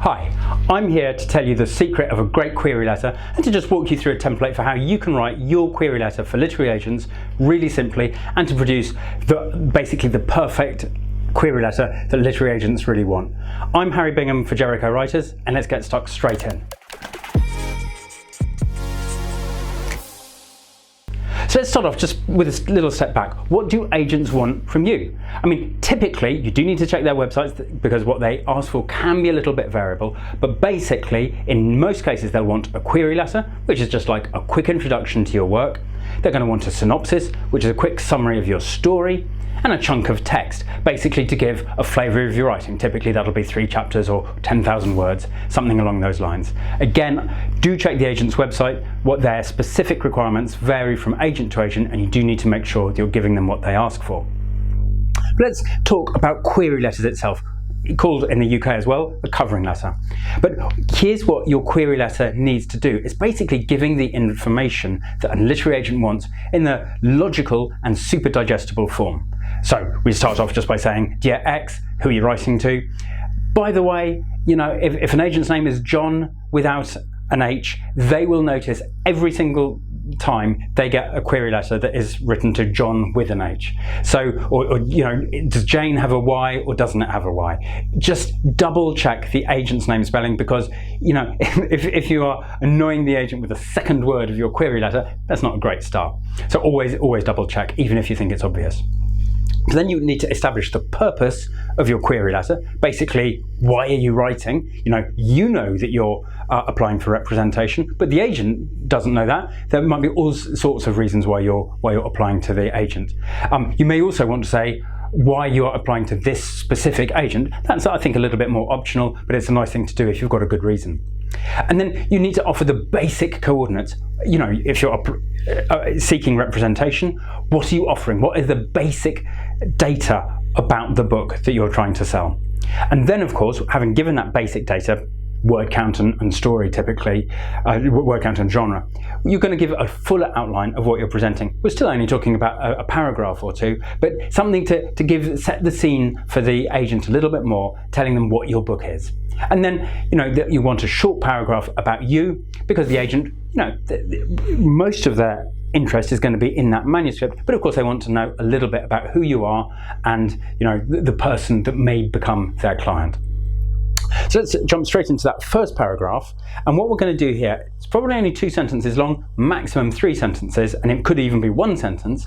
Hi, I'm here to tell you the secret of a great query letter and to just walk you through a template for how you can write your query letter for literary agents really simply and to produce basically the perfect query letter that literary agents really want. I'm Harry Bingham for Jericho Writers, and let's get stuck straight in. So let's start off just with a little step back. What do agents want from you? I mean, typically you do need to check their websites because what they ask for can be a little bit variable, but basically in most cases they'll want a query letter, which is just like a quick introduction to your work. They're going to want a synopsis, which is a quick summary of your story, and a chunk of text, basically to give a flavour of your writing. Typically that'll be 3 chapters or 10,000 words, something along those lines. Again, do check the agent's website. What their specific requirements vary from agent to agent, and you do need to make sure that you're giving them what they ask for. Let's talk about query letters itself, called in the UK as well a covering letter. But here's what your query letter needs to do. It's basically giving the information that a literary agent wants in the logical and super digestible form. So we start off just by saying, Dear X, who are you writing to? By the way, you know, if an agent's name is John without an H, they will notice every single time they get a query letter that is written to John with an H. So, or you know, does Jane have a Y or doesn't it have a Y? Just double check the agent's name spelling, because, you know, if you are annoying the agent with the second word of your query letter, that's not a great start. So always double check, even if you think it's obvious. So then you need to establish the purpose of your query letter. Basically, why are you writing? You know that you're applying for representation, but the agent doesn't know that. There might be all sorts of reasons why you're applying to the agent. You may also want to say why you are applying to this specific agent. That's, I think, a little bit more optional, but it's a nice thing to do if you've got a good reason. And then you need to offer the basic coordinates. You know, if you're seeking representation, what are you offering? What is the basic data about the book that you're trying to sell? And then, of course, having given that basic data, word count and story typically, word count and genre, you're going to give a fuller outline of what you're presenting. We're still only talking about a paragraph or two, but something to set the scene for the agent a little bit more, telling them what your book is. And then, you want a short paragraph about you, because the agent, most of their interest is going to be in that manuscript, but of course they want to know a little bit about who you are and, the person that may become their client. So let's jump straight into that first paragraph, and what we're going to do here, it's probably only 2 sentences long, maximum 3 sentences, and it could even be 1 sentence.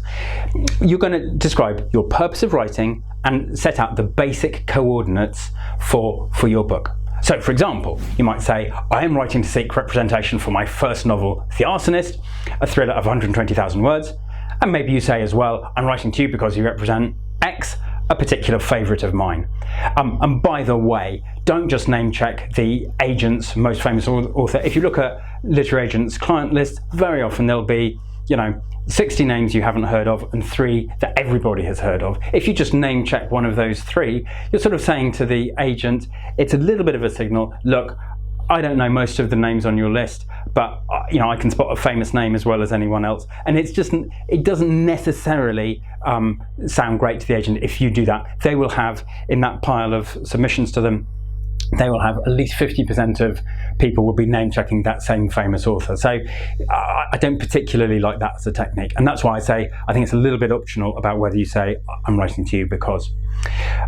You're going to describe your purpose of writing and set out the basic coordinates for your book. So, for example, you might say, I am writing to seek representation for my first novel, The Arsonist, a thriller of 120,000 words. And maybe you say as well, I'm writing to you because you represent X, a particular favourite of mine. And by the way, don't just name check the agent's most famous author. If you look at literary agents' client list, very often there'll be, 60 names you haven't heard of and 3 that everybody has heard of. If you just name check one of those 3, you're sort of saying to the agent, it's a little bit of a signal, look, I don't know most of the names on your list, but I can spot a famous name as well as anyone else. And it doesn't necessarily sound great to the agent if you do that. They will have, in that pile of submissions to them, they will have at least 50% of people will be name checking that same famous author. So I don't particularly like that as a technique. And that's why I say, I think it's a little bit optional about whether you say, I'm writing to you because.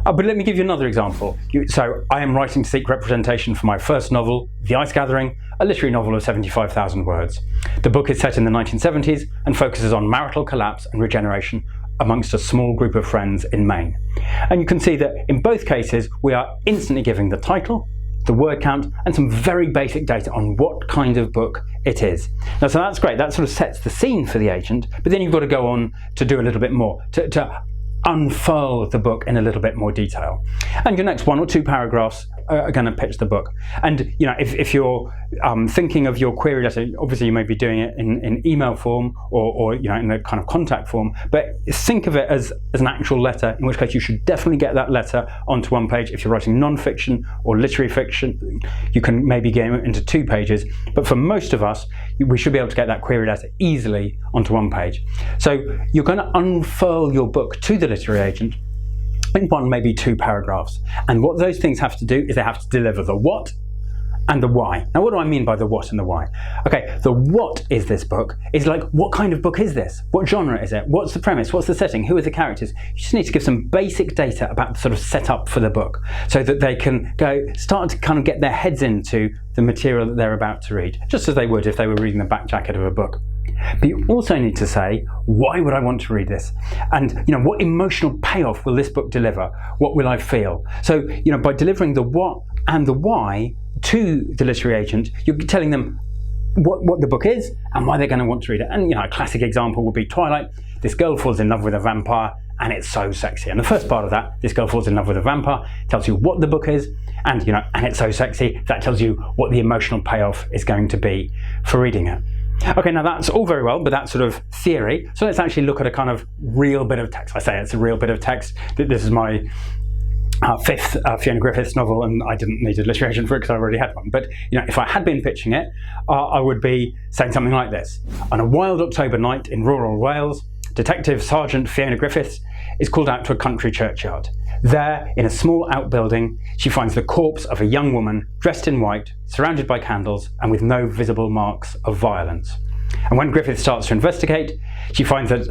But let me give you another example. So I am writing to seek representation for my first novel, The Ice Gathering, a literary novel of 75,000 words. The book is set in the 1970s and focuses on marital collapse and regeneration amongst a small group of friends in Maine. And you can see that in both cases, we are instantly giving the title, the word count, and some very basic data on what kind of book it is. Now, so that's great. That sort of sets the scene for the agent, but then you've got to go on to do a little bit more, to unfurl the book in a little bit more detail. And your next 1 or 2 paragraphs are going to pitch the book. And if you're thinking of your query letter, obviously you may be doing it in email form or in the kind of contact form, but think of it as an actual letter, in which case you should definitely get that letter onto 1 page. If you're writing non-fiction or literary fiction, you can maybe get it into 2 pages, but for most of us, we should be able to get that query letter easily onto 1 page. So you're going to unfurl your book to the literary agent in 1, maybe 2 paragraphs. And what those things have to do is they have to deliver the what and the why. Now, what do I mean by the what and the why? Okay, the what is this book is like, what kind of book is this? What genre is it? What's the premise? What's the setting? Who are the characters? You just need to give some basic data about the sort of setup for the book so that they can start to kind of get their heads into the material that they're about to read, just as they would if they were reading the back jacket of a book. But you also need to say, why would I want to read this? And what emotional payoff will this book deliver? What will I feel? So by delivering the what and the why to the literary agent, you're telling them what the book is and why they're going to want to read it. And a classic example would be Twilight. This girl falls in love with a vampire and it's so sexy. And the first part of that, this girl falls in love with a vampire, tells you what the book is, and and it's so sexy, that tells you what the emotional payoff is going to be for reading it. Okay, now that's all very well, but that's sort of theory. So let's actually look at a kind of real bit of text. I say it's a real bit of text. This is my fifth Fiona Griffiths novel, and I didn't need a literary agent for it because I already had one. But if I had been pitching it, I would be saying something like this. On a wild October night in rural Wales, Detective Sergeant Fiona Griffiths is called out to a country churchyard. There, in a small outbuilding, she finds the corpse of a young woman dressed in white, surrounded by candles, and with no visible marks of violence. And when Griffith starts to investigate, she finds that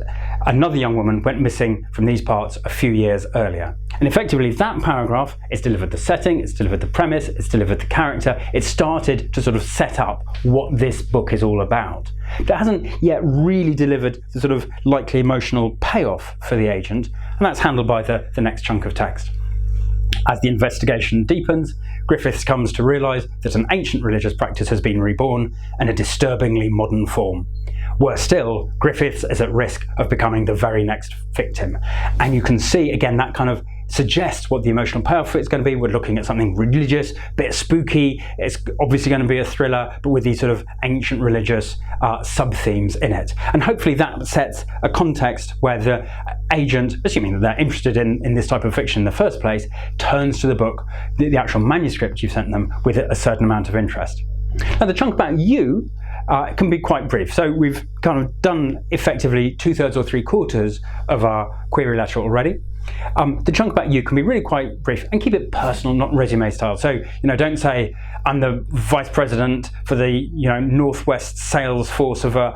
another young woman went missing from these parts a few years earlier. And effectively, that paragraph, it's delivered the setting, it's delivered the premise, it's delivered the character, it's started to sort of set up what this book is all about. But it hasn't yet really delivered the sort of likely emotional payoff for the agent, and that's handled by the next chunk of text. As the investigation deepens, Griffiths comes to realise that an ancient religious practice has been reborn in a disturbingly modern form. Worse still, Griffiths is at risk of becoming the very next victim. And you can see, again, that kind of suggests what the emotional payoff is going to be. We're looking at something religious, a bit spooky. It's obviously going to be a thriller, but with these sort of ancient religious sub-themes in it. And hopefully that sets a context where the agent, assuming that they're interested in this type of fiction in the first place, turns to the book, the actual manuscript you've sent them, with a certain amount of interest. Now, the chunk about you can be quite brief. So we've kind of done effectively 2/3 or 3/4 of our query letter already. The chunk about you can be really quite brief and keep it personal, not resume style. So, don't say, I'm the vice president for the, Northwest sales force of a,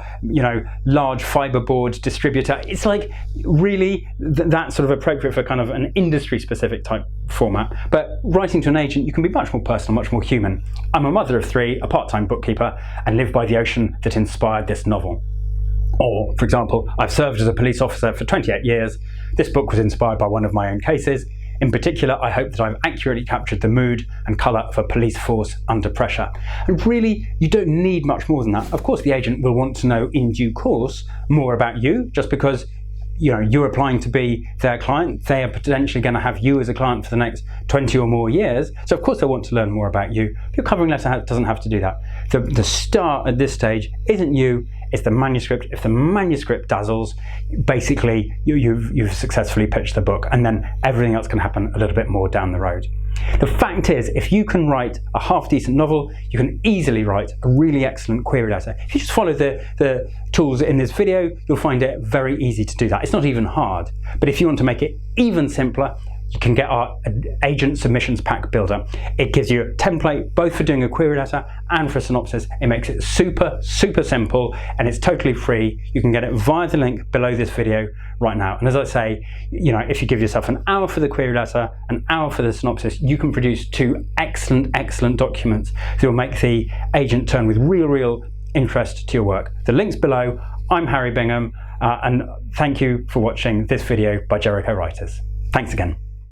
large fiberboard distributor. It's like really that's sort of appropriate for kind of an industry specific type format. But writing to an agent, you can be much more personal, much more human. I'm a mother of 3, a part-time bookkeeper, and live by the ocean that inspired this novel. Or, for example, I've served as a police officer for 28 years. This book was inspired by one of my own cases. In particular, I hope that I've accurately captured the mood and colour of a police force under pressure. And really, you don't need much more than that. Of course, the agent will want to know in due course more about you, just because you're applying to be their client. They are potentially going to have you as a client for the next 20 or more years. So of course they want to learn more about you. Your covering letter doesn't have to do that. The start at this stage isn't you, it's the manuscript. If the manuscript dazzles, basically you've successfully pitched the book, and then everything else can happen a little bit more down the road. The fact is, if you can write a half-decent novel, you can easily write a really excellent query letter. If you just follow the tools in this video, you'll find it very easy to do that. It's not even hard. But if you want to make it even simpler, you can get our Agent Submissions Pack Builder. It gives you a template both for doing a query letter and for a synopsis. It makes it super, super simple, and it's totally free. You can get it via the link below this video right now. And as I say, if you give yourself an hour for the query letter, an hour for the synopsis, you can produce 2 excellent, excellent documents that will make the agent turn with real interest to your work. The link's below. I'm Harry Bingham, and thank you for watching this video by Jericho Writers. Thanks again.